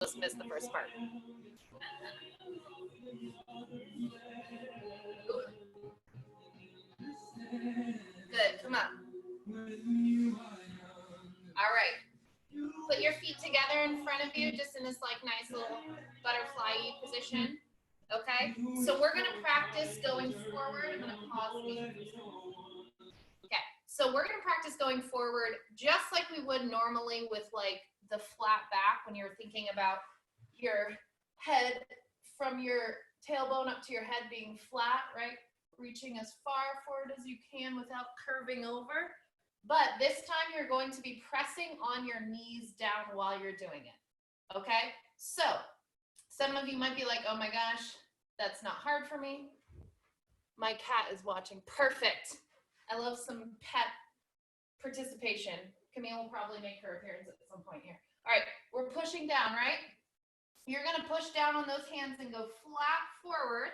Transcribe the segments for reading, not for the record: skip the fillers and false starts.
missed the first part. Good, come on. All right. Put your feet together in front of you, just in this like nice little butterfly position. Okay, so we're gonna practice going forward. I'm gonna pause me. Okay, so we're gonna practice going forward just like we would normally with like the flat back when you're thinking about your head from your tailbone up to your head being flat, right? Reaching as far forward as you can without curving over. But this time you're going to be pressing on your knees down while you're doing it, okay? So some of you might be like, oh my gosh, that's not hard for me. My cat is watching. Perfect. I love some pet participation. Camille will probably make her appearance at some point here. All right, we're pushing down, right? You're gonna push down on those hands and go flat forward.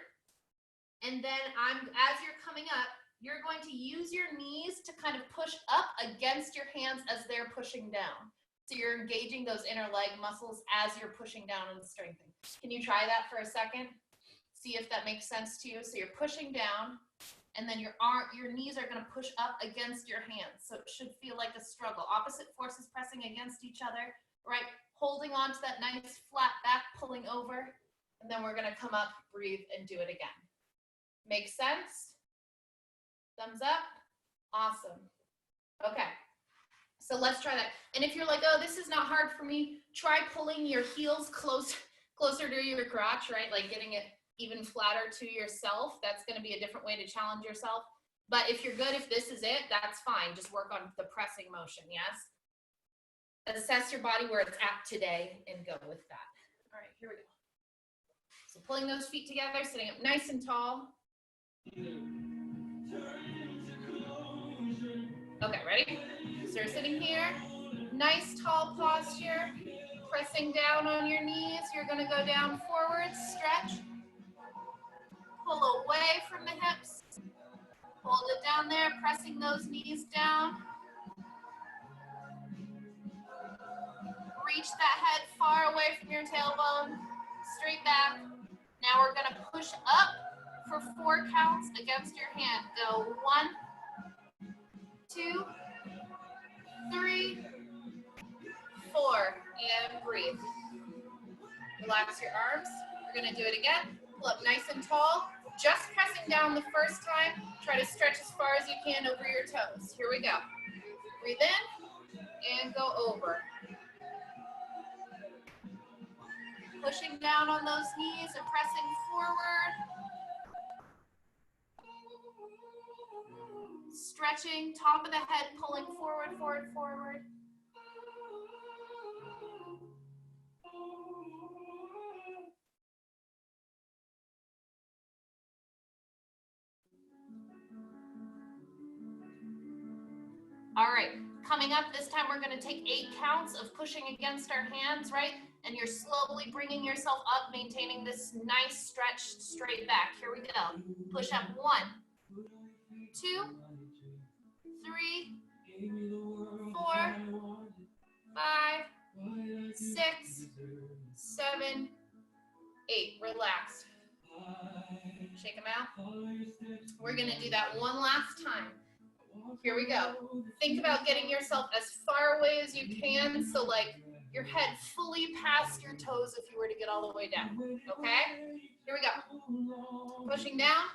And then as you're coming up, you're going to use your knees to kind of push up against your hands as they're pushing down. So you're engaging those inner leg muscles as you're pushing down and strengthening. Can you try that for a second? See if that makes sense to you. So you're pushing down, and then your knees are going to push up against your hands. So it should feel like a struggle. Opposite forces pressing against each other, right? Holding on to that nice flat back, pulling over, and then we're going to come up, breathe, and do it again. Make sense? Thumbs up. Awesome. Okay. So let's try that. And if you're like, oh, this is not hard for me, try pulling your heels closer to your crotch, right? Like getting it even flatter to yourself. That's going to be a different way to challenge yourself. But if you're good, if this is it, that's fine. Just work on the pressing motion, yes? Assess your body where it's at today and go with that. All right, here we go. So pulling those feet together, sitting up nice and tall. Okay, ready? So you're sitting here, nice tall posture, pressing down on your knees. You're gonna go down forward, stretch, pull away from the hips, hold it down there, pressing those knees down. Reach that head far away from your tailbone, straight back. Now we're gonna push up for 4 counts against your hand. Go 1, 2, 3, 4, and breathe. Relax your arms. We're gonna do it again. Pull up nice and tall. Just pressing down the first time. Try to stretch as far as you can over your toes. Here we go. Breathe in and go over. Pushing down on those knees and pressing forward. Stretching, top of the head, pulling forward, forward, forward. All right, coming up this time, we're gonna take 8 counts of pushing against our hands, right? And you're slowly bringing yourself up, maintaining this nice stretch straight back. Here we go. Push up 1, 2, 3, 4, 5, 6, 7, 8. Relax. Shake them out. We're gonna do that one last time. Here we go. Think about getting yourself as far away as you can, so like your head fully past your toes if you were to get all the way down, okay? Here we go. Pushing down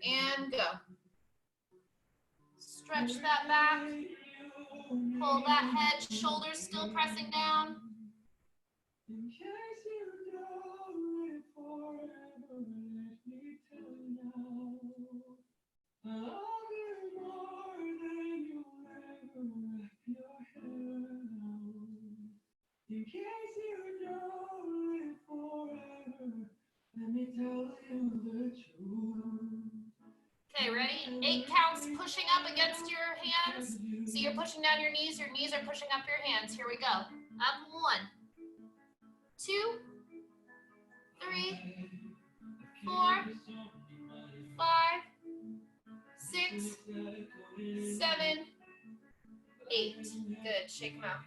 and go. Stretch that back. Pull that head, shoulders still pressing down. In case you know it forever, let me tell you the truth. Okay, ready? 8 counts, pushing up against your hands. So you're pushing down your knees are pushing up your hands. Here we go. Up 1, 2, 3, 4, 5, 6, 7, 8. Good, shake them out.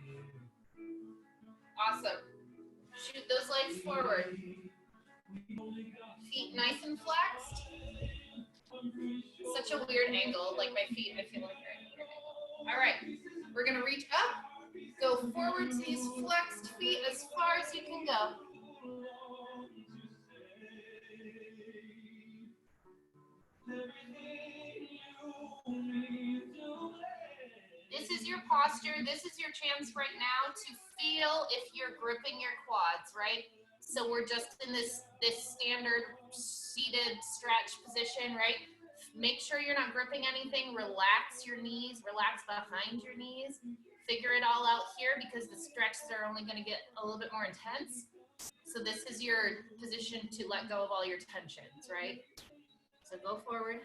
Awesome. Shoot those legs forward. Feet nice and flexed. Such a weird angle, like my feet, I feel like they're at a weird angle. All right, we're gonna reach up, go forward to these flexed feet as far as you can go. This is your posture. This is your chance right now to feel if you're gripping your quads, right? So we're just in this standard seated stretch position, right? Make sure you're not gripping anything. Relax your knees, relax behind your knees. Figure it all out here because the stretches are only going to get a little bit more intense. So this is your position to let go of all your tensions, right? So go forward.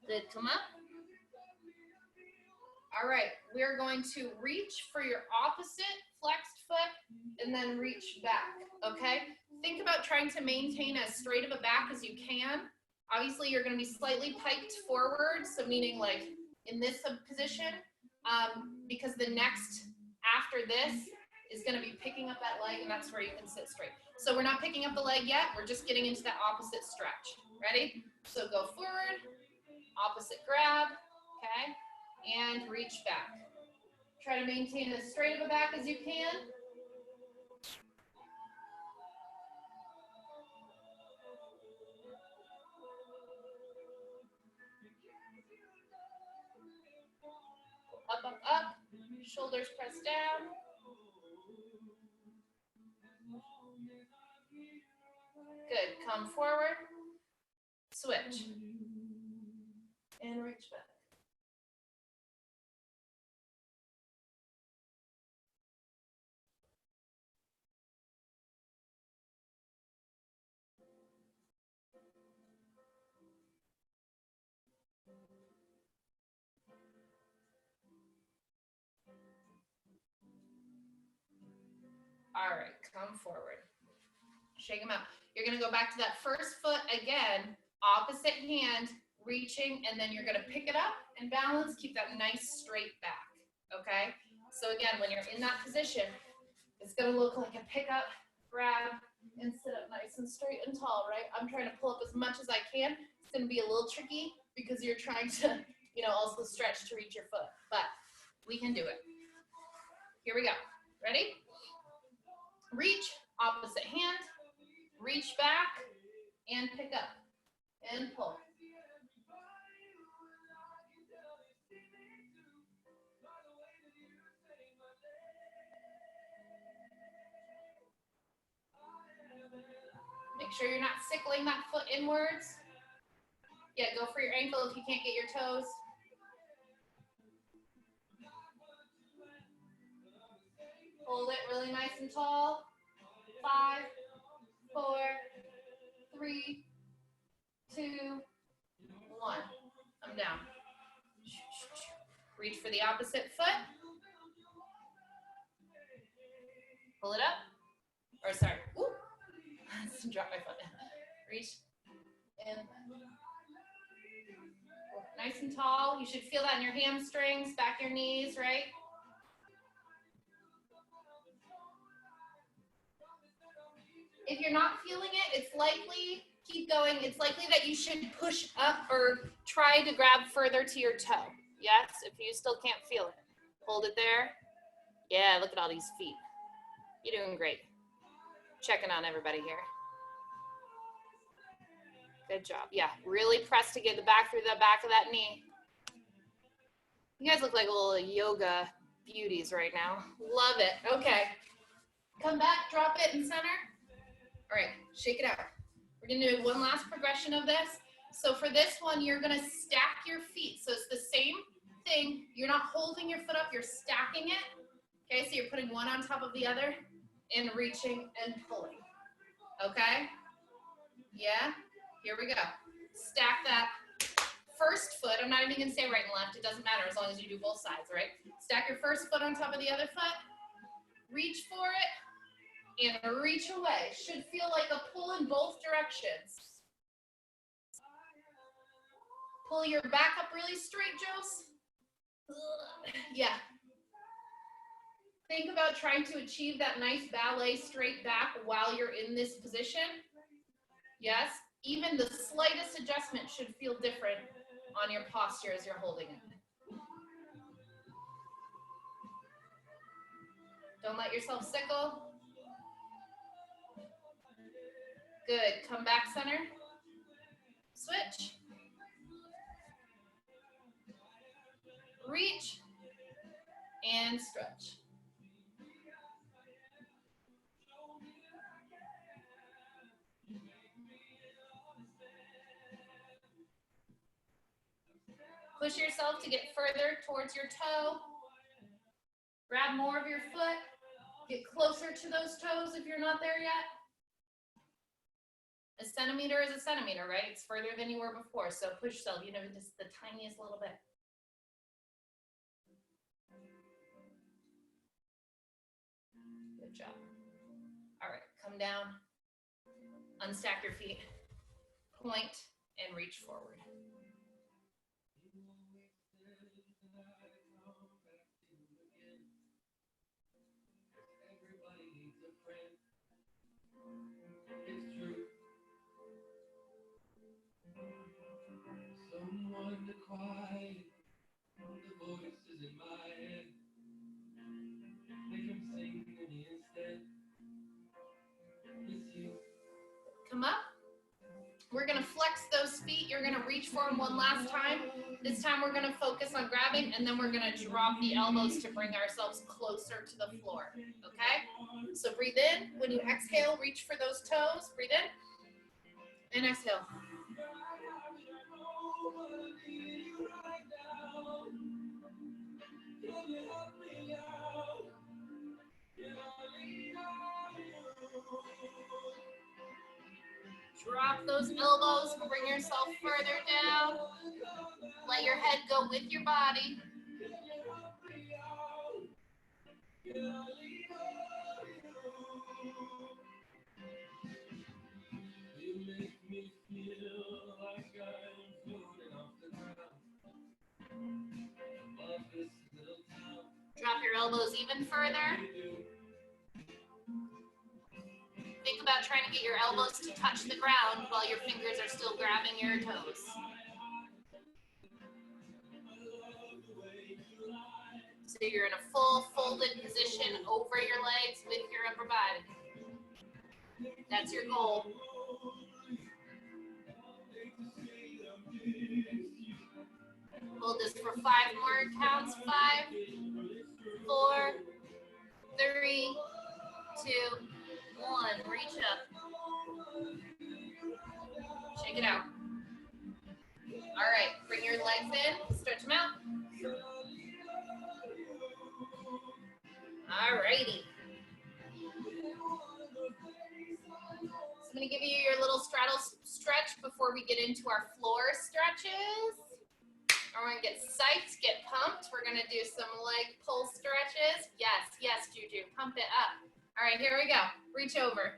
Good, come up. All right, we're going to reach for your opposite flexed foot and then reach back, okay? Think about trying to maintain as straight of a back as you can. Obviously, you're gonna be slightly piked forward, so meaning like in this position, because the next after this is gonna be picking up that leg and that's where you can sit straight. So we're not picking up the leg yet, we're just getting into that opposite stretch. Ready? So go forward, opposite grab, okay? And reach back. Try to maintain as straight of a back as you can. Up, up, up. Shoulders pressed down. Good. Come forward. Switch. And reach back. All right, come forward. Shake them out. You're gonna go back to that first foot again, opposite hand, reaching, and then you're gonna pick it up and balance, keep that nice straight back, okay? So again, when you're in that position, it's gonna look like a pickup, grab, and sit up nice and straight and tall, right? I'm trying to pull up as much as I can. It's gonna be a little tricky because you're trying to, also stretch to reach your foot, but we can do it. Here we go. Ready? Reach, opposite hand, reach back, and pick up, and pull. Make sure you're not sickling that foot inwards. Yeah, go for your ankle if you can't get your toes. Hold it really nice and tall. 5, 4, 3, 2, 1. I'm down. Reach for the opposite foot. Pull it up. Or sorry. Ooh. Drop my foot. Reach. And nice and tall. You should feel that in your hamstrings, back your knees, right? If you're not feeling it, it's likely, keep going, it's likely that you should push up or try to grab further to your toe. Yes, if you still can't feel it. Hold it there. Yeah, look at all these feet. You're doing great. Checking on everybody here. Good job. Yeah, really press to get the back through the back of that knee. You guys look like little yoga beauties right now. Love it. Okay. Come back, drop it in center. All right, shake it out. We're gonna do one last progression of this. So for this one, you're gonna stack your feet. So it's the same thing. You're not holding your foot up, you're stacking it. Okay, so you're putting one on top of the other and reaching and pulling. Okay? Yeah? Here we go. Stack that first foot. I'm not even gonna say right and left. It doesn't matter as long as you do both sides, right? Stack your first foot on top of the other foot. Reach for it. And reach away. Should feel like a pull in both directions. Pull your back up really straight, Jose. Yeah. Think about trying to achieve that nice ballet straight back while you're in this position. Yes. Even the slightest adjustment should feel different on your posture as you're holding it. Don't let yourself sickle. Good. Come back center. Switch. Reach. And stretch. Push yourself to get further towards your toe. Grab more of your foot. Get closer to those toes if you're not there yet. A centimeter is a centimeter, right? It's further than you were before. So push yourself, you know, just the tiniest little bit. Good job. All right, come down. Unstack your feet. Point and reach forward. Someone to quiet the voices in my head. Make them sing to me instead. It's you. Come up. We're going to flex those feet. You're going to reach for them one last time. This time we're going to focus on grabbing, and then we're going to drop the elbows to bring ourselves closer to the floor. Okay? So breathe in. When you exhale, reach for those toes. Breathe in. And exhale. Drop those elbows, bring yourself further down. Let your head go with your body. Drop your elbows even further. Think about trying to get your elbows to touch the ground while your fingers are still grabbing your toes. So you're in a full folded position over your legs with your upper body. That's your goal. Hold this for 5 more counts. 5, 4, 3, 2, 1. Reach up. Shake it out. All right, bring your legs in, stretch them out. All righty. So I'm going to give you your little straddle stretch before we get into our floor stretches. We're going to get psyched, get pumped. We're going to do some leg pull stretches. Yes, yes, Juju, pump it up. All right, here we go. Reach over.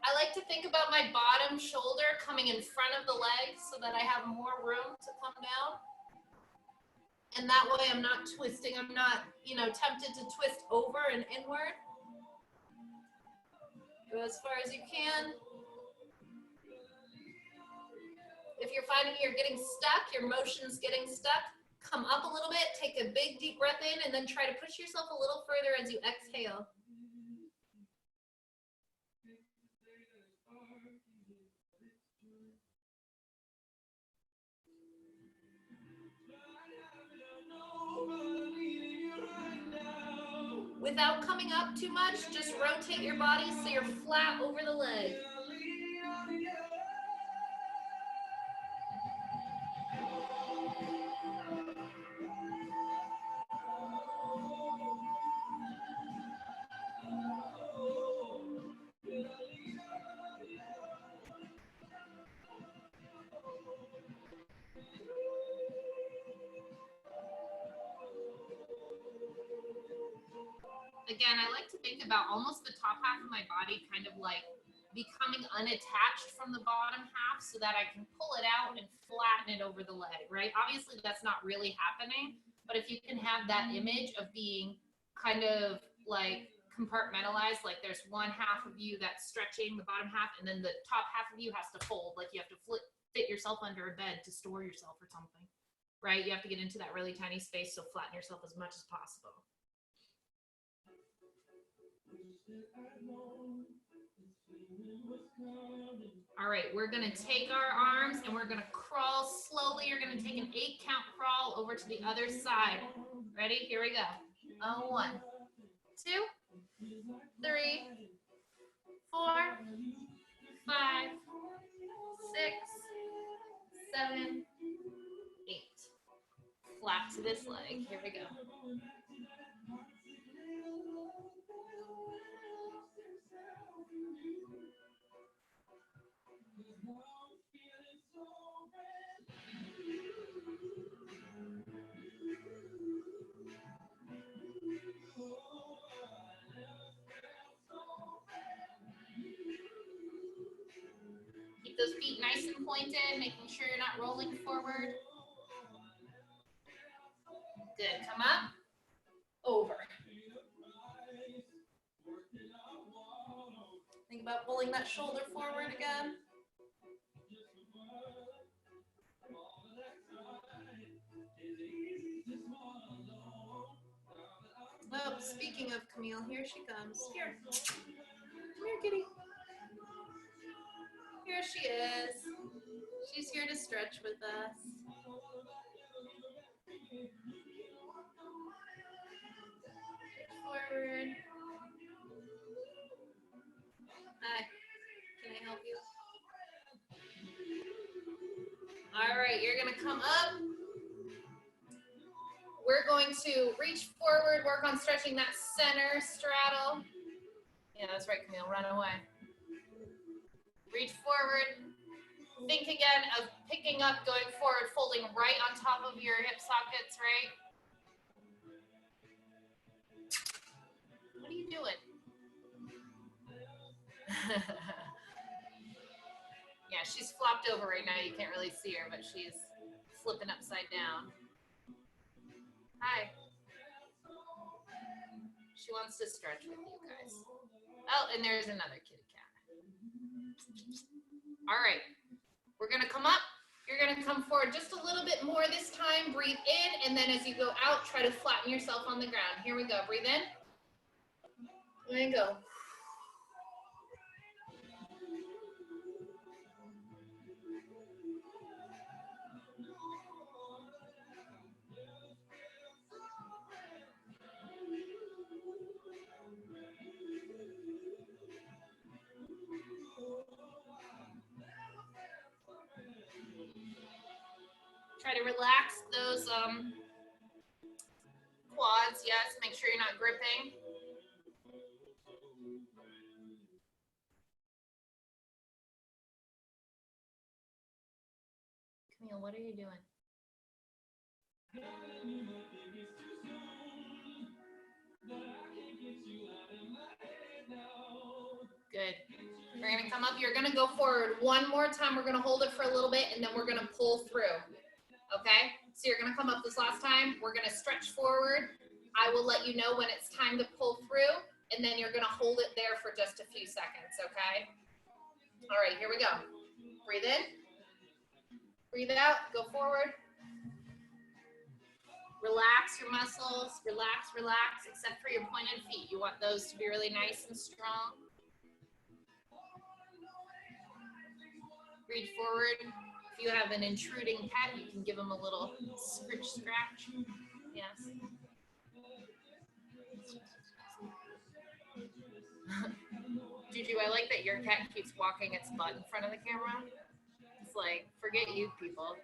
I like to think about my bottom shoulder coming in front of the leg so that I have more room to come down. And that way I'm not twisting. I'm not, tempted to twist over and inward. Go as far as you can. If you're finding you're getting stuck, your motion's getting stuck, come up a little bit, take a big deep breath in, and then try to push yourself a little further as you exhale. Without coming up too much, just rotate your body so you're flat over the leg. Again, I like to think about almost the top half of my body kind of like becoming unattached from the bottom half so that I can pull it out and flatten it over the leg, right? Obviously that's not really happening, but if you can have that image of being kind of like compartmentalized, like there's one half of you that's stretching the bottom half and then the top half of you has to fold, like you have to fit yourself under a bed to store yourself or something, right? You have to get into that really tiny space, so flatten yourself as much as possible. All right, we're gonna take our arms and we're gonna crawl slowly. You're gonna take an 8-count crawl over to the other side. Ready? Here we go. 1, 2, 3, 4, 5, 6, 7, 8. Flat to this leg. Here we go. Keep those feet nice and pointed, making sure you're not rolling forward. Good. Come up. Over. Think about pulling that shoulder forward again. Oh, speaking of Camille, here she comes. Here. Come here, kitty. Here she is. She's here to stretch with us. Forward. Hi. Can I help you? All right, you're gonna come up. We're going to reach forward, work on stretching that center straddle. Yeah, that's right, Camille, run away. Reach forward. Think again of picking up, going forward, folding right on top of your hip sockets, right? What are you doing? Yeah, she's flopped over right now. You can't really see her, but she's flipping upside down. Hi. She wants to stretch with you guys. Oh, and there's another kitty cat. All right. We're going to come up. You're going to come forward just a little bit more this time. Breathe in, and then as you go out, try to flatten yourself on the ground. Here we go. Breathe in. And go. Try to relax those quads, yes. Make sure you're not gripping. Camille, what are you doing? Good. We're going to come up. You're going to go forward one more time. We're going to hold it for a little bit, and then we're going to pull through. Okay? So you're going to come up this last time. We're going to stretch forward. I will let you know when it's time to pull through, and then you're going to hold it there for just a few seconds, okay? All right, here we go. Breathe in. Breathe out. Go forward. Relax your muscles. Relax, relax, except for your pointed feet. You want those to be really nice and strong. Reach forward. If you have an intruding pet, you can give them a little scritch scratch. Yes. Juju, I like that your cat keeps walking its butt in front of the camera. It's like, forget you people.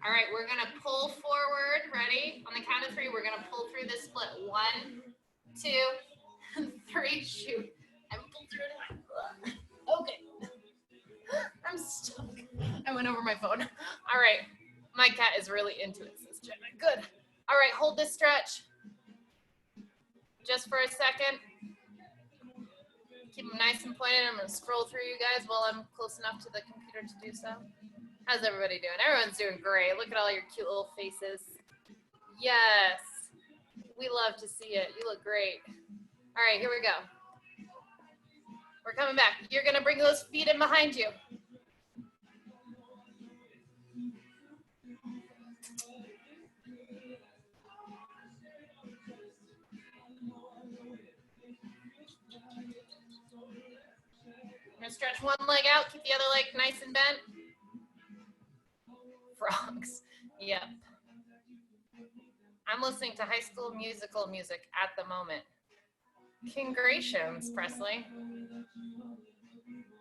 All right, we're gonna pull forward. Ready? On the count of 3, we're gonna pull through this split. 1, 2, 3, shoot. And pull through it. Okay. I'm stuck. I went over my phone. All right, my cat is really into it, says Jenna. Good. All right, hold this stretch. Just for a second. keep them nice and pointed. I'm gonna scroll through you guys while I'm close enough to the computer to do so. How's everybody doing? Everyone's doing great. Look at all your cute little faces. Yes, we love to see it. You look great. All right, here we go. We're coming back. You're gonna bring those feet in behind you. I'm gonna stretch one leg out, keep the other leg nice and bent. Frogs, yep. I'm listening to High School Musical music at the moment. Congratulations, Presley.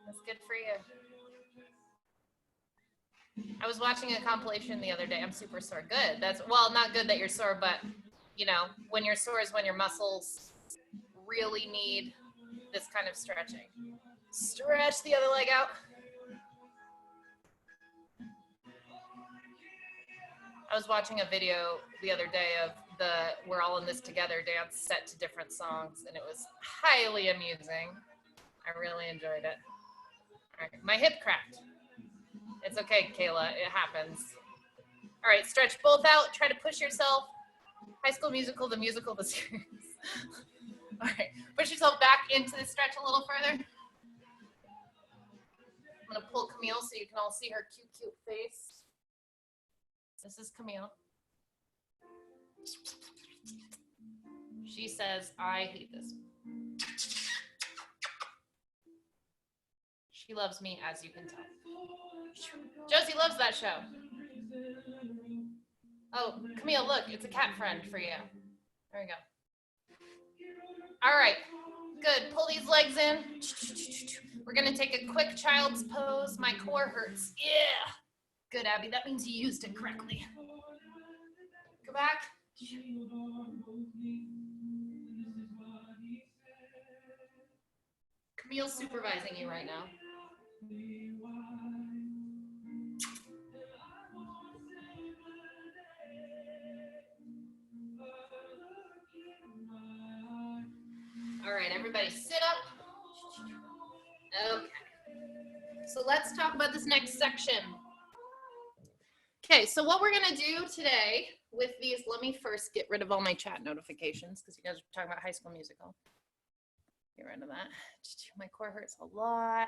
That's good for you. I was watching a compilation the other day. I'm super sore. Good. That's, well, not good that you're sore, but you know, when you're sore is when your muscles really need this kind of stretching. Stretch the other leg out. I was watching a video the other day of the We're All in This Together dance set to different songs, and it was highly amusing. I really enjoyed it. All right, my hip cracked. It's okay, Kayla, it happens. All right, stretch both out, try to push yourself. High School Musical, the series. All right, push yourself back into the stretch a little further. I'm gonna pull Camille so you can all see her cute, cute face. This is Camille. She says, I hate this. She loves me, as you can tell. Josie loves that show. Oh, Camille, look, it's a cat friend for you. There we go. All right, good. Pull these legs in. We're gonna take a quick child's pose. My core hurts. Yeah. Good, Abby. That means you used it correctly. Go back. Camille's supervising you right now. All right, everybody sit up. Okay. So let's talk about this next section. Okay, so what we're gonna do today with these, let me first get rid of all my chat notifications because you guys are talking about High School Musical. Get rid of that. My core hurts a lot.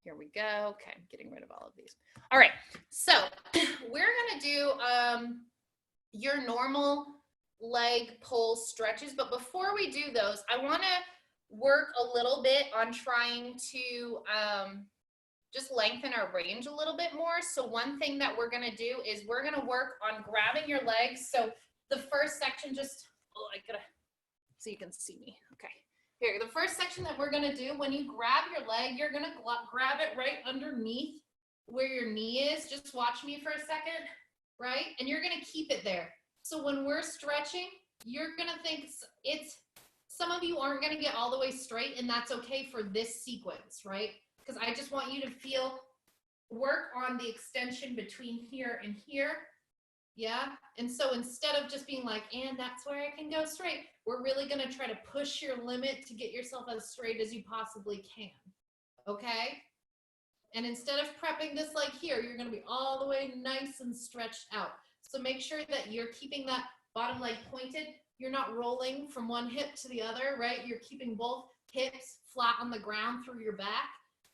Here we go. Okay, I'm getting rid of all of these. All right, so we're gonna do your normal leg pull stretches, but before we do those, I wanna work a little bit on trying to just lengthen our range a little bit more. So one thing that we're gonna do is we're gonna work on grabbing your legs. So the first section, just, oh, I gotta, so you can see me, okay. Here, the first section that we're gonna do, when you grab your leg, you're gonna grab it right underneath where your knee is. Just watch me for a second, right? And you're gonna keep it there. So when we're stretching, you're gonna think it's, some of you aren't gonna get all the way straight, and that's okay for this sequence, right? Because I just want you to feel, work on the extension between here and here. Yeah. And so instead of just being like, and that's where I can go straight, we're really going to try to push your limit to get yourself as straight as you possibly can. Okay. And instead of prepping this like here, you're going to be all the way nice and stretched out. So make sure that you're keeping that bottom leg pointed. You're not rolling from one hip to the other, right? You're keeping both hips flat on the ground through your back.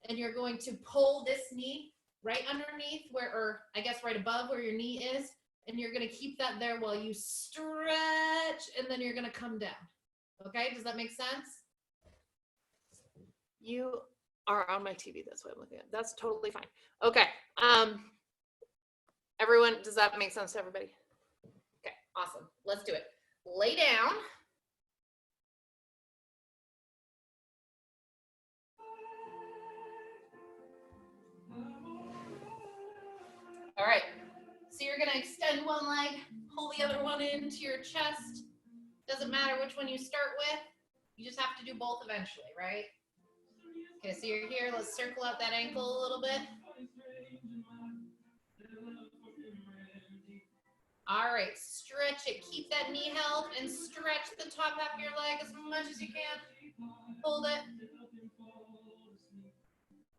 And you're going to pull this knee right underneath where, or I guess right above where your knee is. And you're going to keep that there while you stretch, and then you're going to come down. Okay, does that make sense? You are on my TV, that's what I'm looking at. That's totally fine. Okay, everyone, does that make sense to everybody? Okay, awesome, let's do it. Lay down. All right, so you're gonna extend one leg, pull the other one into your chest. Doesn't matter which one you start with, you just have to do both eventually, right? Okay, so you're here, let's circle out that ankle a little bit. All right, stretch it, keep that knee held and stretch the top half of your leg as much as you can. Hold it.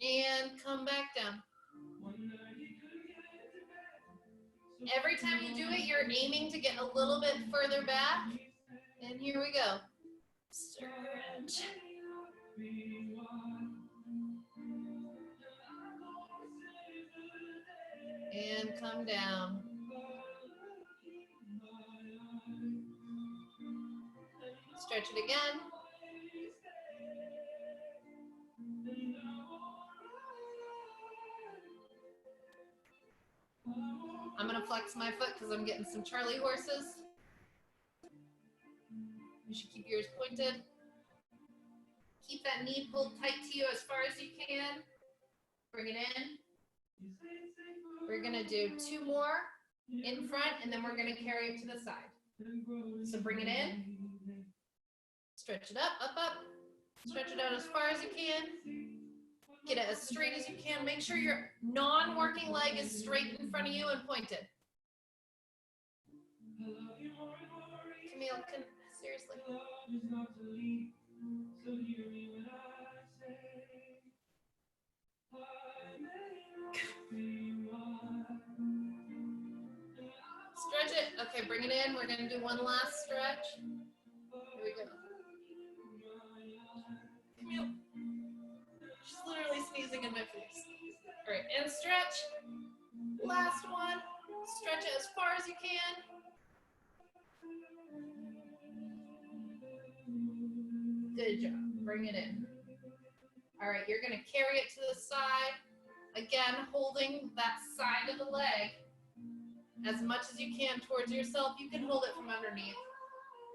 And come back down. Every time you do it, you're aiming to get a little bit further back. And here we go. Stretch. And come down. Stretch it again. I'm going to flex my foot because I'm getting some Charlie horses. You should keep yours pointed. Keep that knee pulled tight to you as far as you can. Bring it in. We're going to do 2 more in front, and then we're going to carry it to the side. So bring it in. Stretch it up, up, up. Stretch it out as far as you can. Get it as straight as you can. Make sure your non-working leg is straight in front of you and pointed. Camille, seriously. Stretch it. Okay, bring it in. We're going to do one last stretch. Here we go. Camille. She's literally sneezing in my face. All right, and stretch. Last one. Stretch it as far as you can. Good job. Bring it in. All right, you're going to carry it to the side. Again, holding that side of the leg as much as you can towards yourself. You can hold it from underneath,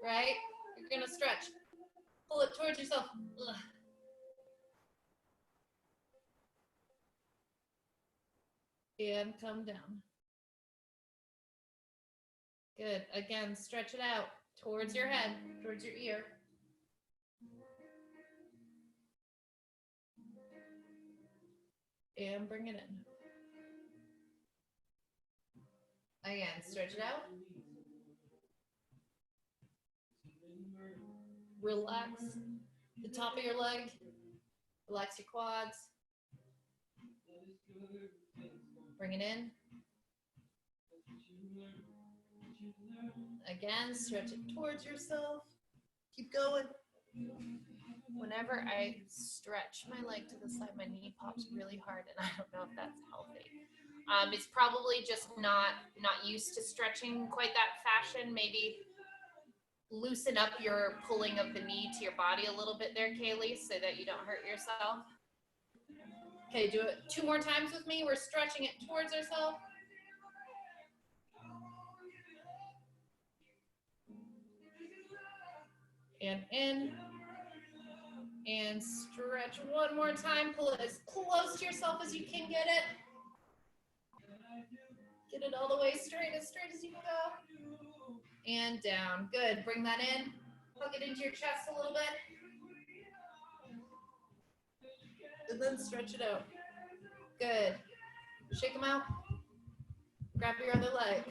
right? You're going to stretch. Pull it towards yourself. Ugh. And come down. Good. Again, stretch it out towards your head, towards your ear. And bring it in. Again, stretch it out. Relax the top of your leg. Relax your quads. Bring it in. Again, stretch it towards yourself. Keep going. Whenever I stretch my leg to the side, my knee pops really hard, and I don't know if that's healthy. It's probably just not used to stretching quite that fashion. Maybe loosen up your pulling of the knee to your body a little bit there, Kaylee, so that you don't hurt yourself. Okay, do it 2 more times with me. We're stretching it towards ourselves. And in. And stretch one more time. Pull it as close to yourself as you can get it. Get it all the way straight as you can go. And down. Good. Bring that in. Hug it into your chest a little bit. And then stretch it out. Good. Shake them out. Grab your other leg.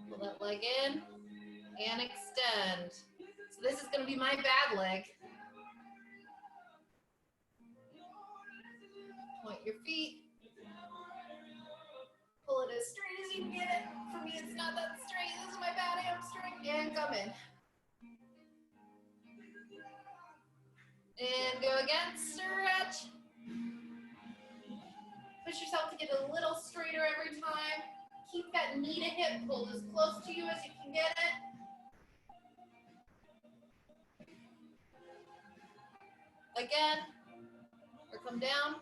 Pull that leg in and extend. So this is going to be my bad leg. Point your feet. Pull it as straight as you can get it. For me, it's not that straight. This is my bad hamstring. And come in. And go again. Stretch. Push yourself to get a little straighter every time. Keep that knee to hip pulled as close to you as you can get it. Again, or come down.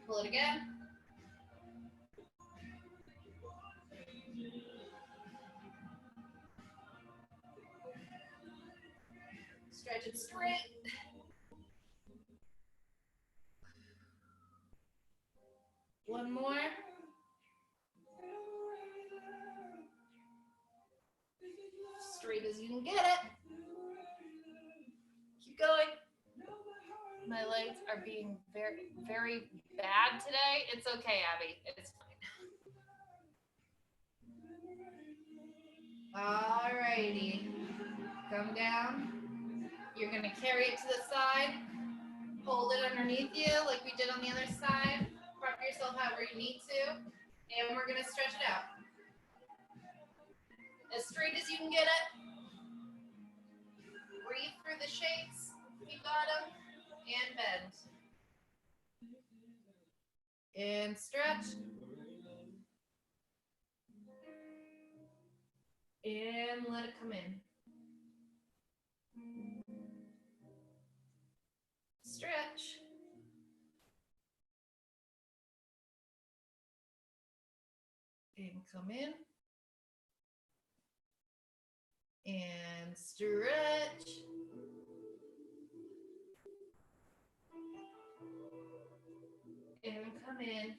Pull it again. Stretch it straight. One more. Straight as you can get it. Keep going. My legs are being very, very bad today. It's okay, Abby. It's fine. All righty. Come down. You're going to carry it to the side. Hold it underneath you like we did on the other side. Prop yourself out where you need to. And we're going to stretch it out. As straight as you can get it. Breathe through the shakes. You got them. And bend. And stretch. And let it come in. Stretch. And come in. And stretch. And come in.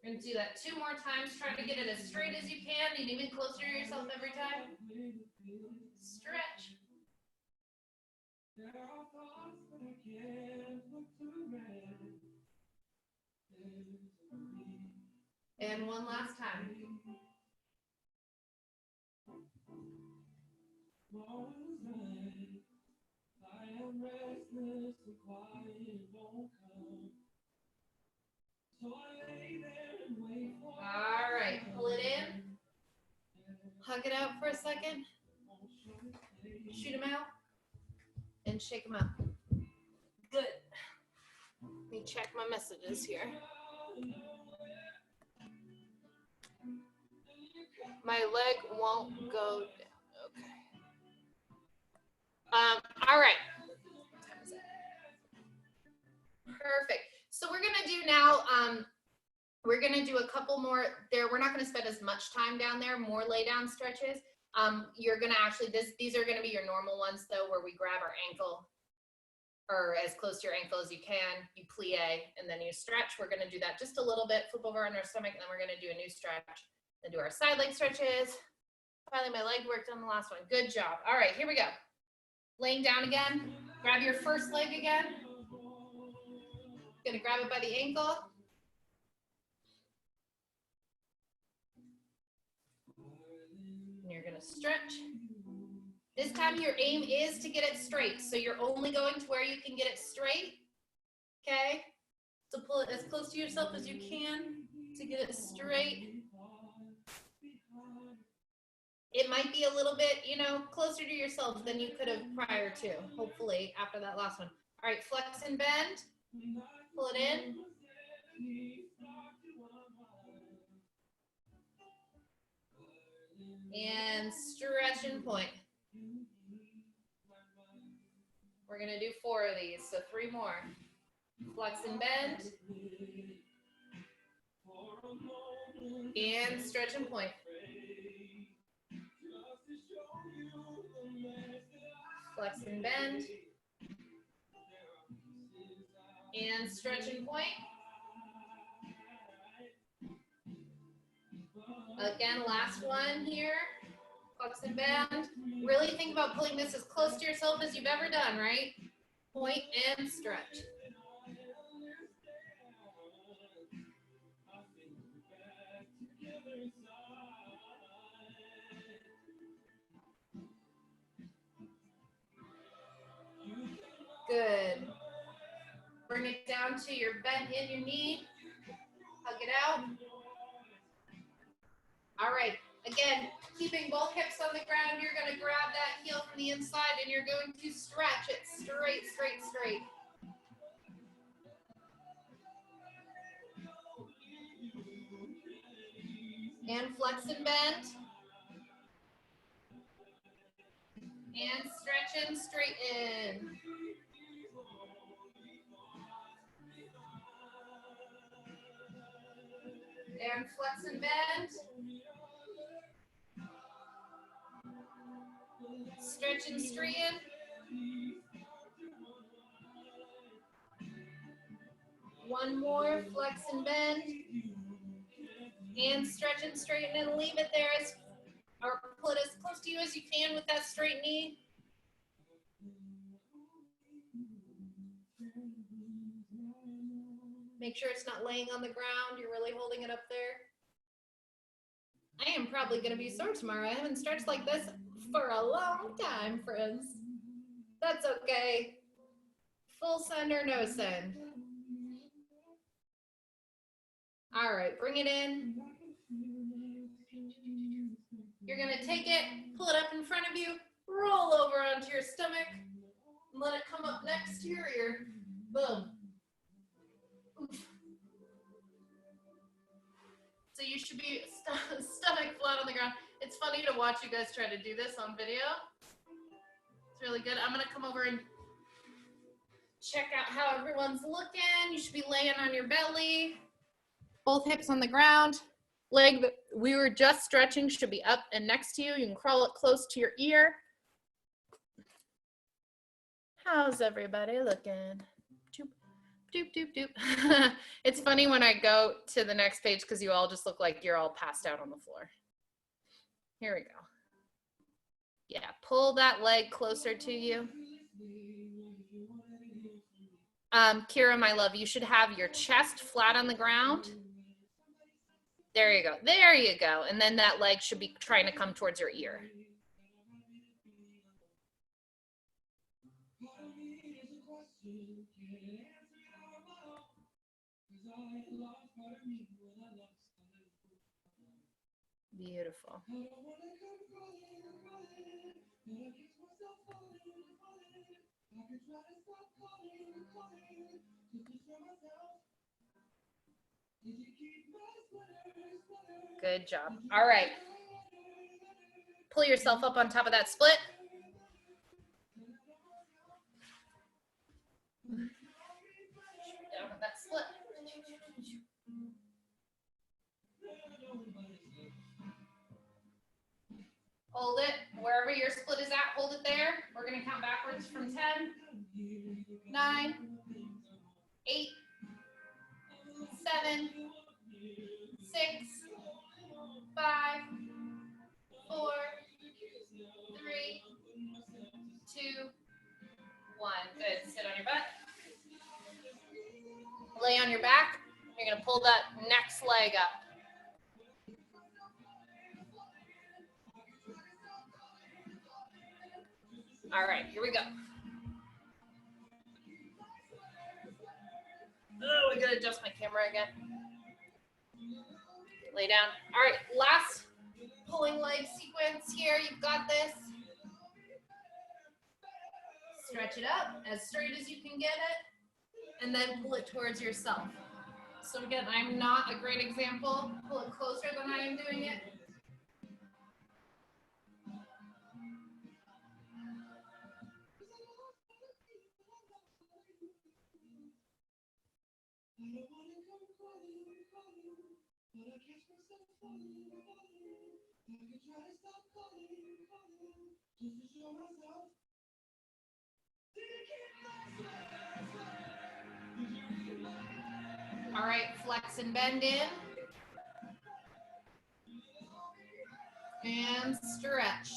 We're going to do that 2 more times. Try to get it as straight as you can and even closer to yourself every time. Stretch. And one last time. All right, pull it in. Hug it out for a second. Shoot them out. And shake them out. Good. Let me check my messages here. My leg won't go down. Okay. All right. Perfect. So we're gonna do now, we're gonna do a couple more there. We're not gonna spend as much time down there, more lay down stretches. You're gonna actually, these are gonna be your normal ones though, where we grab our ankle or as close to your ankle as you can, you plie, and then you stretch. We're gonna do that just a little bit, flip over on our stomach, and then we're gonna do a new stretch. Then do our side leg stretches. Finally, my leg worked on the last one. Good job. All right, here we go. Laying down again. Grab your first leg again. Gonna grab it by the ankle. And you're gonna stretch. This time your aim is to get it straight. So you're only going to where you can get it straight. Okay? So pull it as close to yourself as you can to get it straight. It might be a little bit, you know, closer to yourself than you could have prior to, hopefully, after that last one. All right, flex and bend. Pull it in. And stretch and point. We're going to do 4 of these, so 3 more. Flex and bend. And stretch and point. Flex and bend. And stretch and point. Again, last one here. Flex and bend. Really think about pulling this as close to yourself as you've ever done, right? Point and stretch. Good. Bring it down to your bend in your knee. Hug it out. All right. Again, keeping both hips on the ground, you're going to grab that heel from the inside and you're going to stretch it straight, straight, straight. And flex and bend. And stretch and straighten. And flex and bend. Stretch and straighten. One more, flex and bend. And stretch and straighten and leave it there as, or pull it as close to you as you can with that straight knee. Make sure it's not laying on the ground. You're really holding it up there. I am probably going to be sore tomorrow. I haven't stretched like this for a long time, friends. That's okay. Full send or no send. All right, bring it in. You're going to take it, pull it up in front of you, roll over onto your stomach, and let it come up next to your ear. Boom. Oof. So you should be stomach flat on the ground. It's funny to watch you guys try to do this on video. It's really good. I'm gonna come over and check out how everyone's looking. You should be laying on your belly. Both hips on the ground. Leg that we were just stretching should be up and next to you. You can crawl it close to your ear. How's everybody looking? Doop, doop, doop, doop. It's funny when I go to the next page because you all just look like you're all passed out on the floor. Here we go. Yeah, pull that leg closer to you. Kira, my love, you should have your chest flat on the ground. There you go. There you go. And then that leg should be trying to come towards your ear. Beautiful. Good job. All right. Pull yourself up on top of that split. Down with that split. Hold it. Wherever your split is at, hold it there. We're going to count backwards from 10, 9, 8, 7, 6, 5, 4, 3, 2, 1. Good. Sit on your butt. Lay on your back. You're going to pull that next leg up. All right, here we go. Oh, I gotta adjust my camera again. Lay down. All right, last pulling leg sequence here. You've got this. Stretch it up as straight as you can get it, and then pull it towards yourself. So again, I'm not a great example. Pull it closer than I am doing it. All right, flex and bend in. And stretch.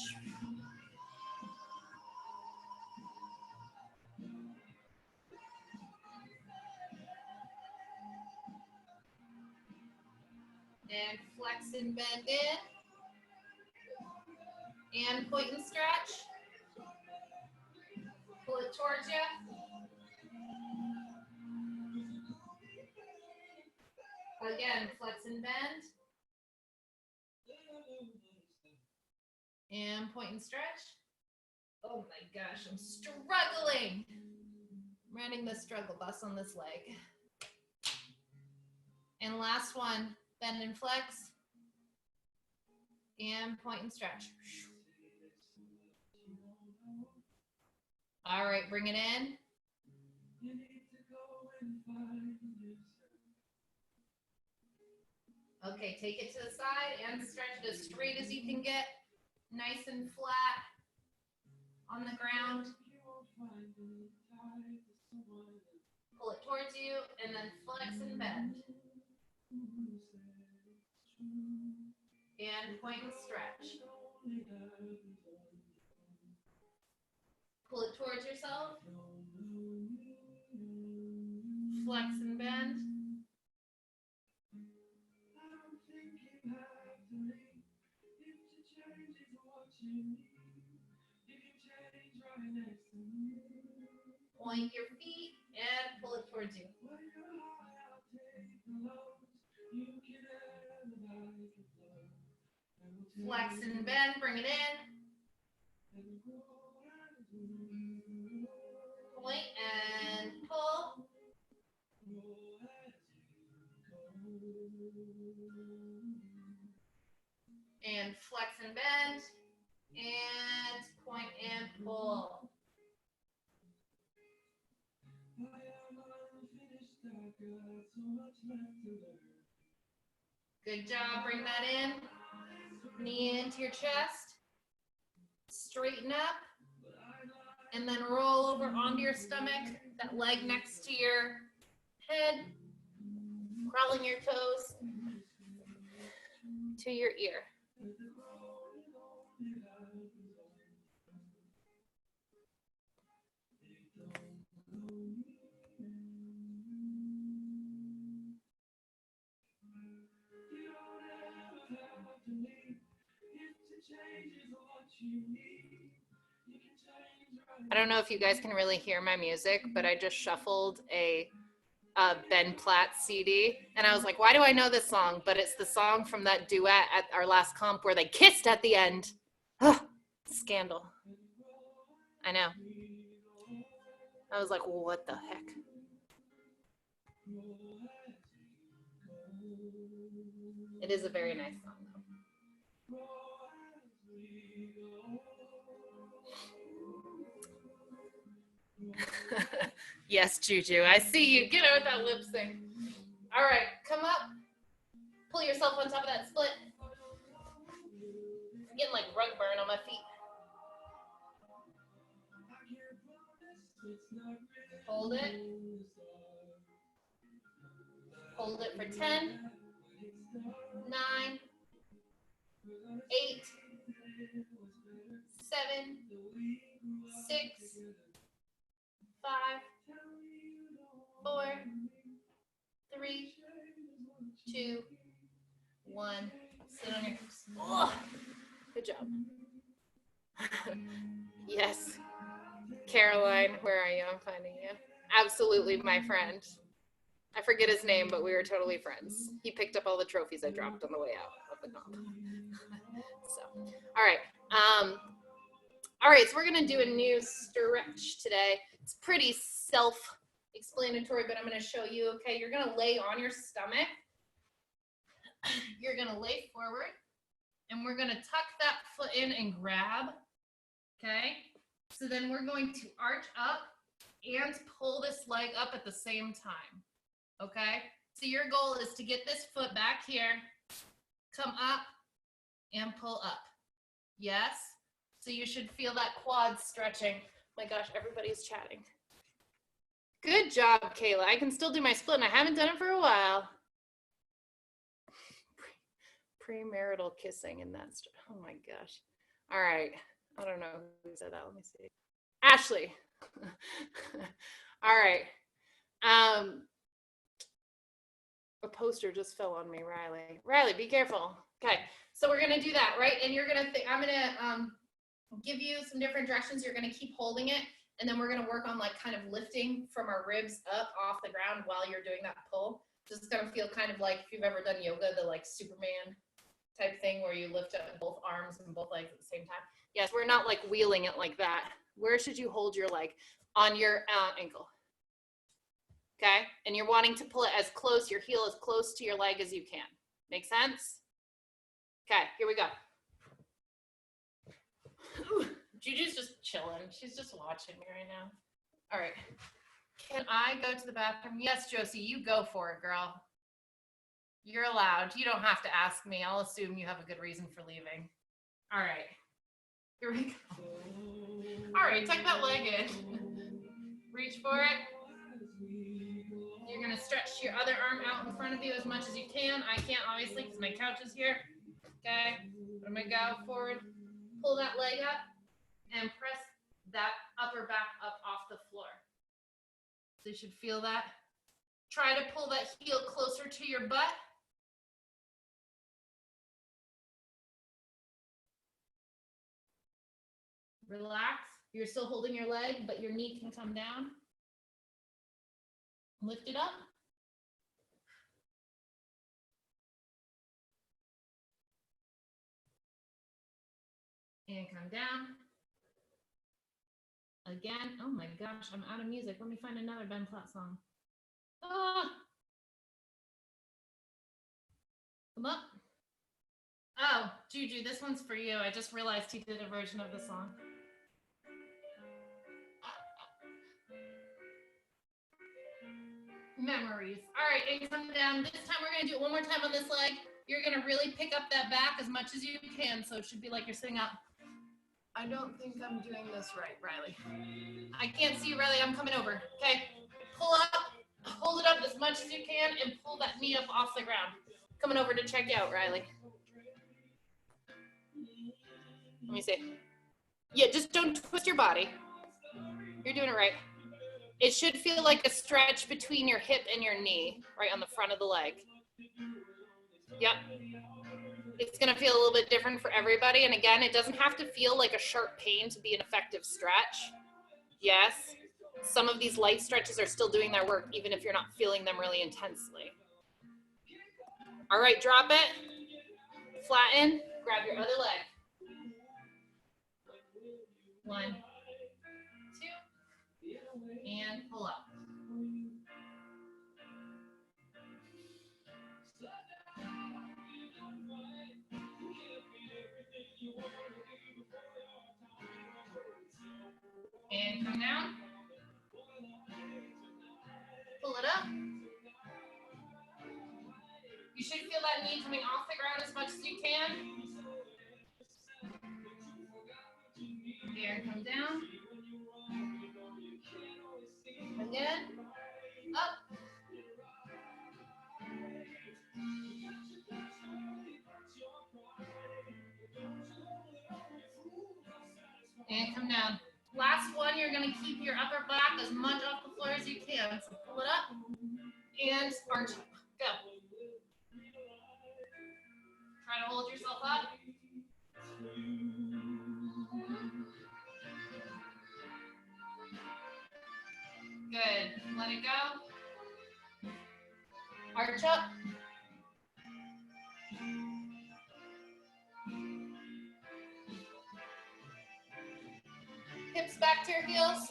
And flex and bend in. And point and stretch. Pull it towards you. Again, flex and bend. And point and stretch. Oh my gosh, I'm struggling. I'm riding the struggle bus on this leg. And last one, bend and flex. And point and stretch. All right, bring it in. Okay, take it to the side and stretch it as straight as you can get. Nice and flat on the ground. Pull it towards you and then flex and bend. And point and stretch. Pull it towards yourself. Flex and bend. Point your feet and pull it towards you. Flex and bend, bring it in. Point and pull. And flex and bend. And point and pull. Good job. Bring that in. Knee into your chest. Straighten up. And then roll over onto your stomach. That leg next to your head. Crawling your toes to your ear. I don't know if you guys can really hear my music, but I just shuffled a Ben Platt CD, and I was like, why do I know this song? But it's the song from that duet at our last comp where they kissed at the end. Oh, scandal. I know. I was like, well, what the heck? It is a very nice song, though. Yes, Juju, I see you. Get out of that lip sync. All right, come up. Pull yourself on top of that split. I'm getting like rug burn on my feet. Hold it. Hold it for 10, 9, 8, 7, 6, 5, 4, 3, 2, 1. Sit on your hips. Oh, good job. Yes. Caroline, where are you? I'm finding you. Absolutely my friend. I forget his name, but we were totally friends. He picked up all the trophies I dropped on the way out of the comp. So, all right, so we're gonna do a new stretch today. It's pretty self-explanatory, but I'm gonna show you, okay? You're gonna lay on your stomach. You're gonna lay forward, and we're gonna tuck that foot in and grab, okay? So then we're going to arch up and pull this leg up at the same time, okay? So your goal is to get this foot back here, come up, and pull up. Yes? So you should feel that quad stretching. My gosh, everybody's chatting. Good job, Kayla. I can still do my split, and I haven't done it for a while. Premarital kissing in that. Oh my gosh. All right. I don't know who said that. Let me see. Ashley. All right. A poster just fell on me, Riley. Riley, be careful. Okay. So we're gonna do that, right? And you're gonna I'm gonna give you some different directions. You're gonna keep holding it, and then we're gonna work on like kind of lifting from our ribs up off the ground while you're doing that pull. So it's gonna feel kind of like if you've ever done yoga, the like Superman type thing where you lift up both arms and both legs at the same time. Yes, we're not like wheeling it like that. Where should you hold your leg? On your ankle. Okay, and you're wanting to pull it as close, your heel as close to your leg as you can. Make sense? Okay, here we go. Ooh, Juju's just chilling. She's just watching me right now. All right. Can I go to the bathroom? Yes, Josie, you go for it, girl. You're allowed. You don't have to ask me. I'll assume you have a good reason for leaving. All right. Here we go. All right, tuck that leg in. Reach for it. You're going to stretch your other arm out in front of you as much as you can. I can't, obviously, because my couch is here. Okay. I'm going to go forward, pull that leg up, and press that upper back up off the floor. So you should feel that. Try to pull that heel closer to your butt. Relax. You're still holding your leg, but your knee can come down. Lift it up. And come down. Again. Oh my gosh, I'm out of music. Let me find another Ben Platt song. Ah. Come up. Oh, Juju, this one's for you. I just realized he did a version of the song. Memories. All right, and come down. This time we're gonna do it one more time on this leg. You're gonna really pick up that back as much as you can, so it should be like you're sitting up. I don't think I'm doing this right, Riley. I can't see you, Riley. I'm coming over. Okay, pull up, hold it up as much as you can, and pull that knee up off the ground. Coming over to check out, Riley. Let me see. Yeah, just don't twist your body. You're doing it right. It should feel like a stretch between your hip and your knee, right on the front of the leg. Yep. It's gonna feel a little bit different for everybody. And again, it doesn't have to feel like a sharp pain to be an effective stretch. Yes, some of these light stretches are still doing their work, even if you're not feeling them really intensely. All right, drop it, flatten, grab your other leg. 1, 2, and pull up. And come down. Pull it up. You should feel that knee coming off the ground as much as you can. There, and come down. Again. Up. And come down. Last one, you're going to keep your upper back as much off the floor as you can. So pull it up and arch. Go. Try to hold yourself up. Good. Let it go. Arch up. Hips back to your heels.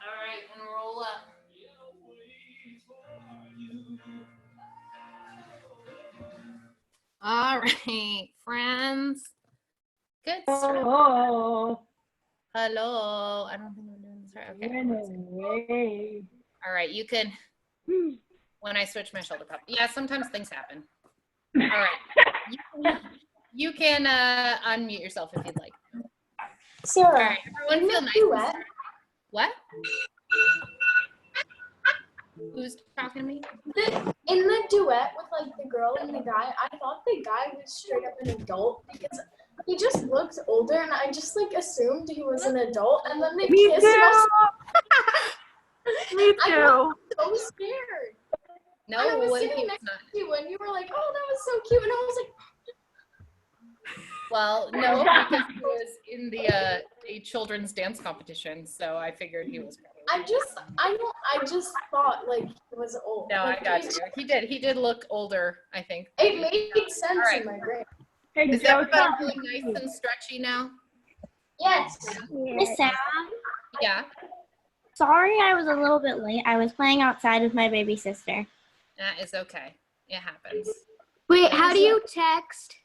All right, and roll up. All right, friends. Good stuff. Oh, Hello. I don't think we're doing this right. Okay. run away. All right, you can, when I switch my shoulder pop. Yeah, sometimes things happen. All right. You can unmute yourself if you'd like. Sarah, All right, everyone feel nice. duet? What? Who's talking to me? In the duet with like the girl and the guy, I thought the guy was straight up an adult because he just looked older, and I just like assumed he was an adult. And then they Me kissed, and I Me I too. was so scared. No, I was when sitting he was next not. to you, and you were like, "Oh, that was so cute," and I was like, Well, no, because he was in the a children's dance competition, so I figured he was probably. I just thought like he was old. No, I Like, got you. He did look older, I think. It made sense All right. in my brain. Hey, Is Joe, everybody feeling nice and stretchy now? Yes. Miss Sarah, Yeah, sorry I was a little bit late. I was playing outside with my baby sister. that is okay. It happens. Wait, how do you text?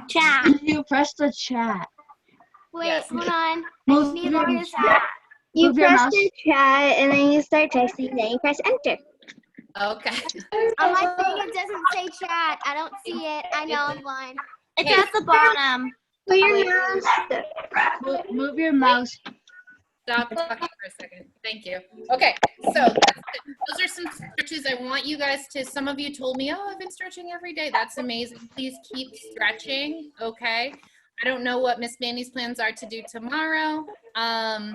Chat. You press the chat. Wait, Yes. hold on. Move Neither your is that. You You your press mouse. the chat and then you start texting, then you press enter. Okay. On my thing, it doesn't say chat. I don't see it. I know I'm blind. It's Hey. at the bottom. Put your mouse. Move your mouse. Stop talking for a second. Thank you. Okay, so that's it. Those are some stretches I want you guys to, some of you told me, oh, I've been stretching every day. That's amazing. Please keep stretching, okay? I don't know what Miss Mandy's plans are to do tomorrow. I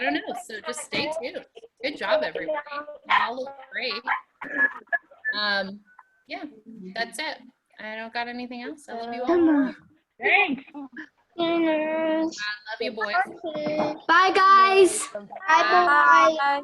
don't know. So just stay tuned. Good job, everybody. You all look great. Yeah, that's it. I don't got anything else. I love you all. Thanks. Winners. I love you, boys. Bye, guys. Bye bye.